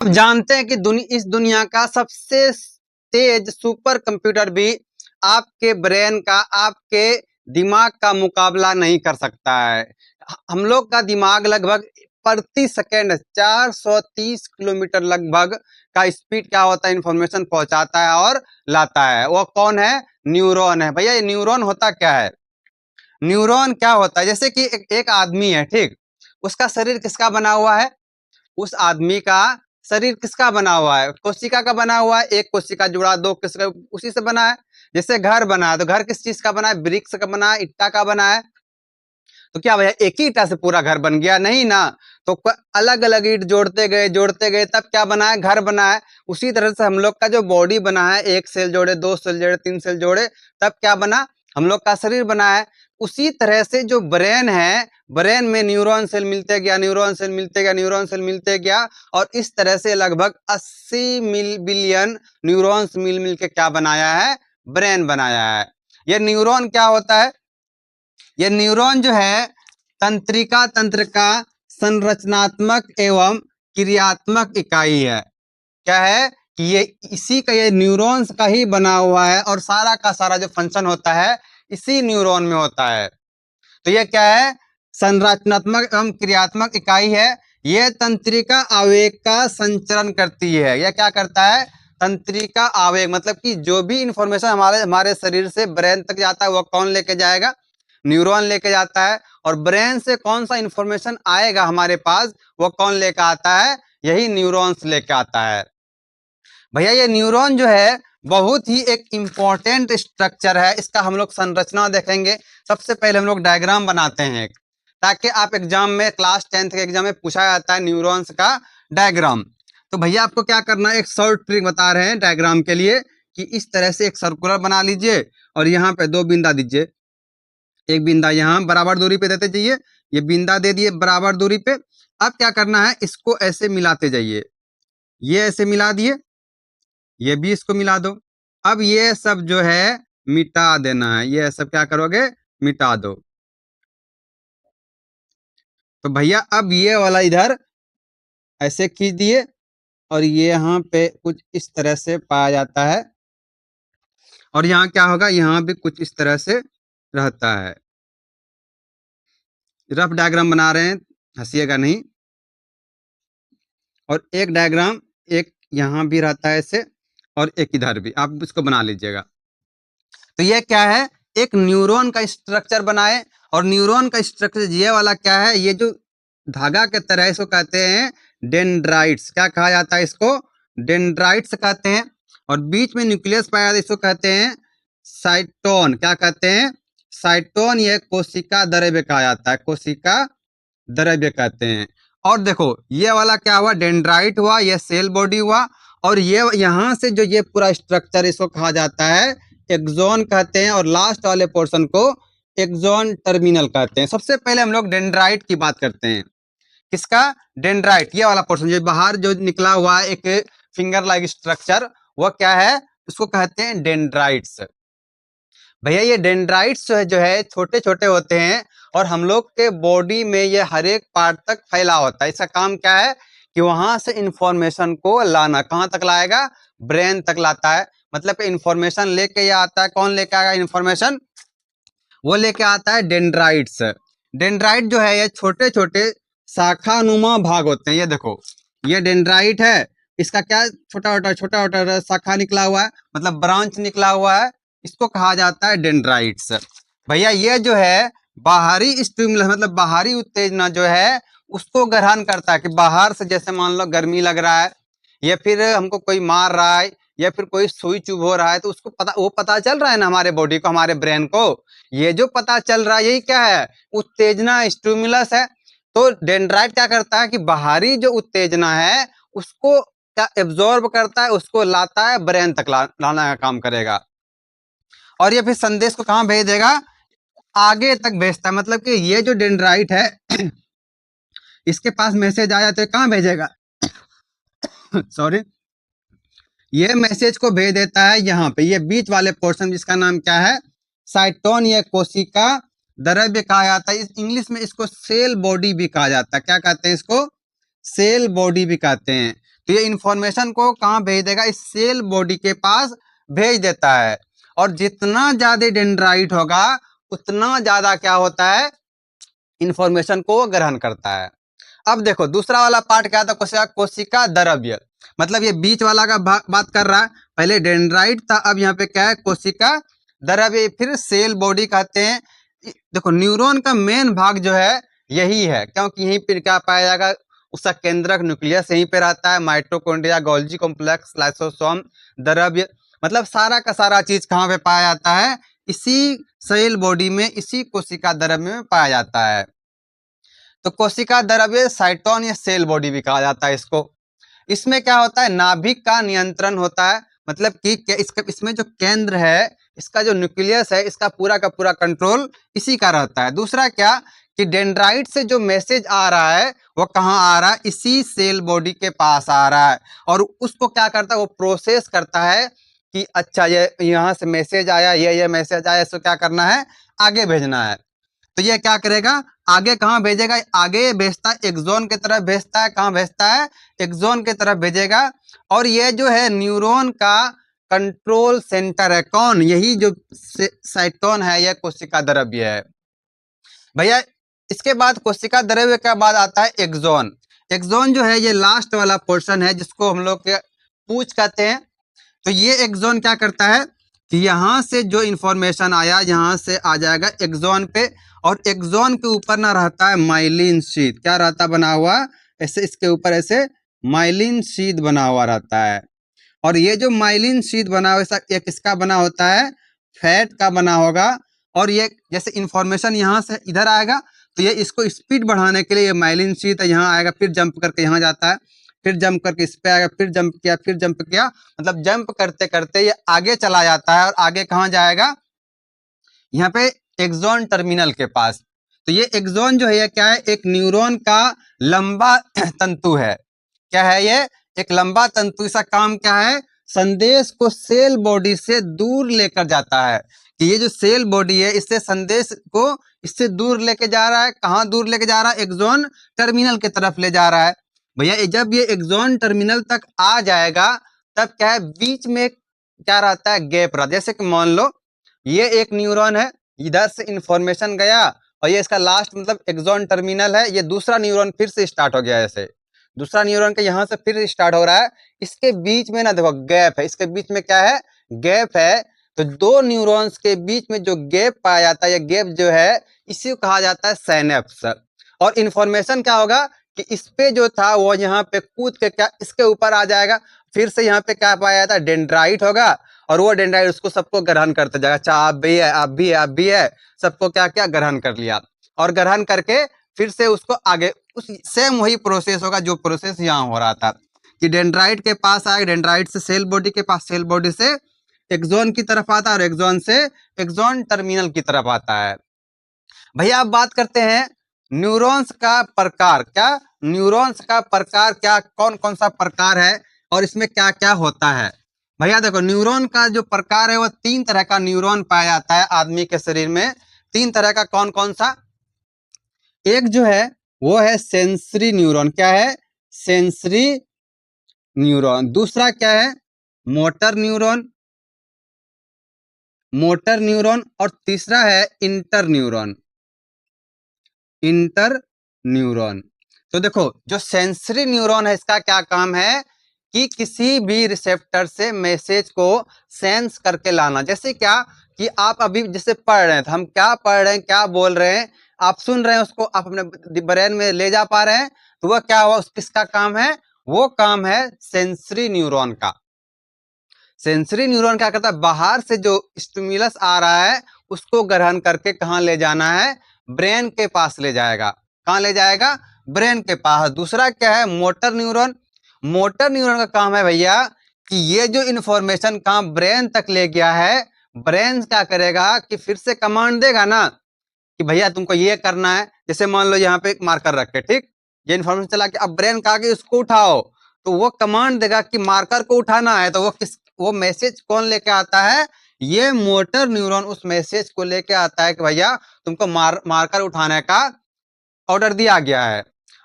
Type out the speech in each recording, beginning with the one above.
आप जानते हैं कि इस दुनिया का सबसे तेज सुपर कंप्यूटर भी आपके ब्रेन का, आपके दिमाग का मुकाबला नहीं कर सकता है। हम लोग का दिमाग लगभग प्रति सेकेंड 430 किलोमीटर लगभग का स्पीड क्या होता है, इंफॉर्मेशन पहुंचाता है और लाता है। वो कौन है? न्यूरॉन है। भैया ये न्यूरॉन होता क्या है? न्यूरॉन क्या होता है? जैसे कि एक आदमी है, ठीक, उसका शरीर किसका बना हुआ है? उस आदमी का शरीर किसका बना हुआ है? कोशिका का बना हुआ है। एक कोशिका जुड़ा, दो कोशिका, उसी से बना है। जैसे घर बना है तो घर किस चीज का बना है? ब्रिक्स का बना है, ईटा का बना है। तो क्या भैया एक ही ईटा से पूरा घर बन गया? नहीं ना। तो अलग अलग ईट जोड़ते गए तब क्या बना है? घर बना है। उसी तरह से हम लोग का जो बॉडी बना है, एक सेल जोड़े, दो सेल जोड़े, तीन सेल जोड़े, तब क्या बना? हम लोग का शरीर बना है। उसी तरह से जो ब्रेन है, ब्रेन में न्यूरॉन सेल मिलते गया, न्यूरॉन सेल मिलते गया, न्यूरॉन सेल मिलते गया, और इस तरह से लगभग 80 बिलियन न्यूरॉन्स मिल मिल के क्या बनाया है? ब्रेन बनाया है। ये न्यूरॉन क्या होता है? ये न्यूरॉन जो है तंत्रिका तंत्र का संरचनात्मक एवं क्रियात्मक इकाई है। क्या है कि ये इसी का, ये न्यूरॉन्स का ही बना हुआ है, और सारा का सारा जो फंक्शन होता है इसी न्यूरॉन में होता है। तो ये क्या है? संरचनात्मक एवं क्रियात्मक इकाई है। ये तंत्रिका आवेग का संचरण करती है। यह क्या करता है? तंत्रिका आवेग, मतलब कि जो भी इंफॉर्मेशन हमारे हमारे शरीर से ब्रेन तक जाता है, वो कौन लेके जाएगा? न्यूरॉन लेके जाता है। और ब्रेन से कौन सा इंफॉर्मेशन आएगा हमारे पास, वो कौन लेके आता है? यही न्यूरॉन्स लेके आता है। भैया ये न्यूरॉन जो है बहुत ही एक इम्पॉर्टेंट स्ट्रक्चर है। इसका हम लोग संरचना देखेंगे। सबसे पहले हम लोग डायग्राम बनाते हैं एक, ताकि आप एग्जाम में, क्लास 10th के एग्जाम में पूछा जाता है न्यूरॉन्स का डायग्राम। तो भैया आपको क्या करना है, एक शॉर्ट ट्रिक बता रहे हैं डायग्राम के लिए, कि इस तरह से एक सर्कुलर बना लीजिए और यहाँ पे दो बिंदा दीजिए। एक बिंदा यहाँ बराबर दूरी पे देते जाइए, ये बिंदा दे दिए बराबर दूरी पे। अब क्या करना है, इसको ऐसे मिलाते जाइए। ये ऐसे मिला दिए, ये भी इसको मिला दो। अब ये सब जो है मिटा देना है। ये सब क्या करोगे? मिटा दो। तो भैया अब ये वाला इधर ऐसे खींच दिए, और ये यहाँ पे कुछ इस तरह से पाया जाता है, और यहाँ क्या होगा? यहाँ भी कुछ इस तरह से रहता है। रफ डायग्राम बना रहे हैं, हंसिएगा नहीं। और एक डायग्राम, एक यहाँ भी रहता है ऐसे, और एक इधर भी, आप इसको बना लीजिएगा। तो ये क्या है? एक न्यूरॉन का स्ट्रक्चर बनाए। और न्यूरॉन का स्ट्रक्चर ये वाला क्या है? ये जो धागा के तरह, इसको कहते हैं डेंड्राइट्स। क्या कहा जाता है इसको? डेंड्राइट्स कहते हैं। और बीच में न्यूक्लियस पाया जाता है, इसको कहते हैं साइटोन। क्या कहते हैं? साइटोन। ये कोशिका द्रव्य कहा जाता है, कोशिका द्रव्य कहते हैं। और देखो ये वाला क्या हुआ? डेंड्राइट हुआ, ये सेल बॉडी हुआ। और ये यहाँ से जो ये पूरा स्ट्रक्चर, इसको कहा जाता है एक्सोन कहते हैं, और लास्ट वाले पोर्शन को एक्सोन टर्मिनल कहते हैं। सबसे पहले हम लोग डेंड्राइट की बात करते हैं। किसका? डेंड्राइट। ये वाला पोर्शन जो बाहर जो निकला हुआ है, एक फिंगर लाइक स्ट्रक्चर, वो क्या है? उसको कहते हैं डेंड्राइट्स। भैया ये डेंड्राइट्स जो है छोटे छोटे होते हैं, और हम लोग के बॉडी में ये हर एक पार्ट तक फैला होता है। इसका काम क्या है? कि वहां से इंफॉर्मेशन को लाना। कहाँ तक लाएगा? ब्रेन तक लाता है। मतलब कि इंफॉर्मेशन लेके ये आता है। कौन लेके आएगा इंफॉर्मेशन? वो लेके आता है डेंड्राइट्स। डेंड्राइट जो है ये छोटे छोटे शाखानुमा भाग होते हैं। ये देखो, ये डेंड्राइट है, इसका क्या छोटा छोटा शाखा निकला हुआ है, मतलब ब्रांच निकला हुआ है, इसको कहा जाता है डेंड्राइट्स। भैया ये जो है बाहरी स्टिमुलस, मतलब बाहरी उत्तेजना जो है उसको ग्रहण करता है। कि बाहर से जैसे मान लो गर्मी लग रहा है, या फिर हमको कोई मार रहा है, या फिर कोई सुई चुभ हो रहा है, तो उसको पता, वो पता चल रहा है ना हमारे बॉडी को, हमारे ब्रेन को। ये जो पता चल रहा है यही क्या है? उत्तेजना, स्टिमुलस है। तो डेंड्राइट क्या करता है कि बाहरी जो उत्तेजना है उसको क्या एब्जॉर्ब करता है, उसको लाता है, ब्रेन तक लाना का काम करेगा। और ये फिर संदेश को कहाँ भेज देगा? आगे तक भेजता है। मतलब कि ये जो डेंड्राइट है इसके पास मैसेज आया तो कहाँ भेजेगा? सॉरी, ये मैसेज को भेज देता है यहाँ पे, ये बीच वाले पोर्शन जिसका नाम क्या है? साइटोन। ये कोशिका द्रव्य कहा जाता है। इंग्लिश में इसको सेल बॉडी भी कहा जाता है। क्या कहते हैं इसको? सेल बॉडी भी कहते हैं। तो ये इंफॉर्मेशन को कहाँ भेज देगा, इस सेल बॉडी के पास भेज देता है। और जितना ज्यादा डेंड्राइट होगा उतना ज्यादा क्या होता है, इंफॉर्मेशन को ग्रहण करता है। अब देखो दूसरा वाला पार्ट क्या था, कोशिका, कोशिका द्रव्य, मतलब ये बीच वाला का बात कर रहा है। पहले डेंड्राइट था, अब यहाँ पे क्या है, कोशिका द्रव्य, फिर सेल बॉडी कहते हैं। देखो न्यूरॉन का मेन भाग जो है यही है, क्योंकि यहीं पर क्या पाया जाएगा, उसका केंद्रक न्यूक्लियस यहीं पे रहता है, माइटोकॉन्ड्रिया, गोल्जी कॉम्प्लेक्स, लाइसोसोम, द्रव्य, मतलब सारा का सारा चीज कहाँ पे पाया जाता है, इसी सेल बॉडी में, इसी कोशिका द्रव्य में पाया जाता है। तो कोशिका द्रव्य साइटोन या सेल बॉडी भी कहा जाता है इसको। इसमें क्या होता है, नाभिक का नियंत्रण होता है, मतलब कि इसमें जो केंद्र है, इसका जो न्यूक्लियस है, इसका पूरा का पूरा कंट्रोल इसी का रहता है। दूसरा क्या कि डेंड्राइट से जो मैसेज आ रहा है वो कहाँ आ रहा है, इसी सेल बॉडी के पास आ रहा है, और उसको क्या करता है, वो प्रोसेस करता है कि अच्छा ये यहाँ से मैसेज आया, ये मैसेज आया, इसको क्या करना है, आगे भेजना है। तो ये क्या करेगा, आगे कहाँ भेजेगा, आगे भेजता है एक्सोन की तरफ भेजता है, कहाँ भेजता है, एक्सोन की तरफ भेजेगा। और ये जो है न्यूरॉन का कंट्रोल सेंटर है, कौन, यही जो साइटोन है, यह कोशिका द्रव्य है भैया। इसके बाद कोशिका द्रव्य के बाद आता है एक्सोन। एक्सोन जो है ये लास्ट वाला पोर्शन है, जिसको हम लोग के पूंछ कहते हैं। तो ये एक्सोन क्या करता है कि यहाँ से जो इंफॉर्मेशन आया, यहाँ से आ जाएगा एक्सोन पे, और एक्सोन के ऊपर ना रहता है माइलिन शीथ, क्या रहता बना हुआ, ऐसे इसके ऊपर ऐसे माइलिन शीथ बना हुआ रहता है। और ये जो माइलिन शीथ बना हुआ, एक इसका बना होता है, फैट का बना होगा। और ये जैसे इंफॉर्मेशन यहाँ से इधर आएगा, तो ये इसको स्पीड बढ़ाने के लिए ये माइलिन शीथ यहाँ आएगा, फिर जंप करके यहाँ जाता है, फिर जंप करके इस पे आएगा, फिर जंप किया, फिर जंप किया, मतलब जंप करते करते ये आगे चला जाता है। और आगे कहाँ जाएगा, यहाँ पे एक्सोन टर्मिनल के पास। तो ये एक्सोन जो है ये क्या है, एक न्यूरॉन का लंबा तंतु है। क्या है ये, एक लंबा तंतु। इसका काम क्या है, संदेश को सेल बॉडी से दूर लेकर जाता है। कि ये जो सेल बॉडी है, इससे संदेश को इससे दूर लेके जा रहा है, कहाँ दूर लेके जा रहा है, एक्सोन टर्मिनल की तरफ ले जा रहा है भैया। जब ये एक्सोन टर्मिनल तक आ जाएगा, तब क्या है, बीच में क्या रहता है, गैप रहा। जैसे कि मान लो ये एक न्यूरॉन है, इधर से इंफॉर्मेशन गया, और ये इसका लास्ट मतलब एक्सोन टर्मिनल है, ये दूसरा न्यूरॉन फिर से स्टार्ट हो गया, ऐसे दूसरा न्यूरॉन के यहाँ से फिर स्टार्ट हो रहा है। इसके बीच में ना देखो गैप है, इसके बीच में क्या है, गैप है। तो दो न्यूरॉन्स के बीच में जो गैप पाया जाता है, ये गैप जो है इसी को कहा जाता है साइनेप्स। और इंफॉर्मेशन क्या होगा कि इस पे जो था वो यहाँ पे कूद के क्या इसके ऊपर आ जाएगा, फिर से यहाँ पे क्या पाया जाता है, डेंड्राइट होगा, और वो डेंड्राइट उसको सबको ग्रहण करते जाएगा। अच्छा आप भी है, आप भी है, आप भी है, सबको क्या क्या ग्रहण कर लिया, और ग्रहण करके फिर से उसको आगे उस सेम वही प्रोसेस होगा जो प्रोसेस यहाँ हो रहा था, कि डेंड्राइट के पास आए, डेंड्राइट से सेल बॉडी के पास, सेल बॉडी से एक्सोन की तरफ आता है, और एक्सोन से एक्सोन टर्मिनल की तरफ आता है। भैया अब बात करते हैं न्यूरॉन्स का प्रकार। क्या न्यूरॉन्स का प्रकार, क्या कौन कौन सा प्रकार है, और इसमें क्या क्या होता है। भैया देखो न्यूरॉन का जो प्रकार है वो 3 तरह का न्यूरॉन पाया जाता है आदमी के शरीर में। 3 तरह का, कौन कौन सा, एक जो है वो है सेंसरी न्यूरॉन। क्या है, सेंसरी न्यूरॉन। दूसरा क्या है, मोटर न्यूरॉन, मोटर न्यूरॉन। और तीसरा है इंटर न्यूरॉन, इंटर न्यूरॉन। तो देखो जो सेंसरी न्यूरॉन है, इसका क्या काम है कि किसी भी रिसेप्टर से मैसेज को सेंस करके लाना। जैसे क्या कि आप अभी जैसे पढ़ रहे हैं, तो हम क्या पढ़ रहे हैं, क्या बोल रहे हैं, आप सुन रहे हैं, उसको आप अपने ब्रेन में ले जा पा रहे हैं, तो वह क्या हुआ, किसका काम है, वो काम है सेंसरी न्यूरॉन का। सेंसरी न्यूरॉन क्या करता है, बाहर से जो स्टिमुलस आ रहा है उसको ग्रहण करके कहाँ ले जाना है, ब्रेन के पास ले जाएगा। कहाँ ले जाएगा, ब्रेन के पास। दूसरा क्या है, मोटर न्यूरॉन। मोटर न्यूरॉन का काम है भैया कि ये जो इंफॉर्मेशन कहाँ ब्रेन तक ले गया है, ब्रेन क्या करेगा कि फिर से कमांड देगा ना कि भैया तुमको ये करना है। जैसे मान लो यहाँ पे एक मार्कर रख के, ठीक, ये इन्फॉर्मेशन चला कि अब ब्रेन कहा कि उसको उठाओ, तो वो कमांड देगा कि मार्कर को उठाना है। तो वो मैसेज कौन लेके आता है, ये मोटर न्यूरॉन उस मैसेज को लेके आता है कि भैया तुमको मार्कर उठाने का ऑर्डर दिया गया है।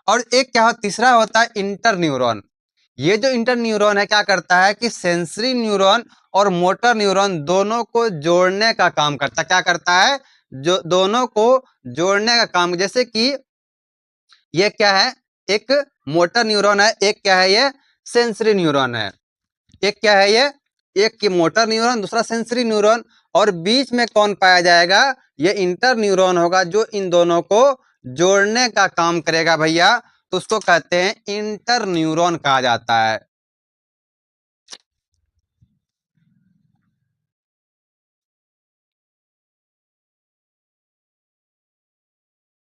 और एक क्या हो, तीसरा होता है इंटर न्यूरॉन। ये जो इंटर न्यूरॉन है क्या करता है कि सेंसरी न्यूरॉन और मोटर न्यूरॉन दोनों को जोड़ने का काम करता है। क्या करता है? जो दोनों को जोड़ने का काम। जैसे कि ये क्या है? एक मोटर न्यूरॉन है, एक क्या है? ये सेंसरी न्यूरॉन है। एक क्या है ये? एक की मोटर न्यूरॉन, दूसरा सेंसरी न्यूरॉन। और बीच में कौन पाया जाएगा? ये इंटर न्यूरॉन होगा जो इन दोनों को जोड़ने का काम करेगा भैया। तो उसको कहते हैं इंटर न्यूरॉन कहा जाता है।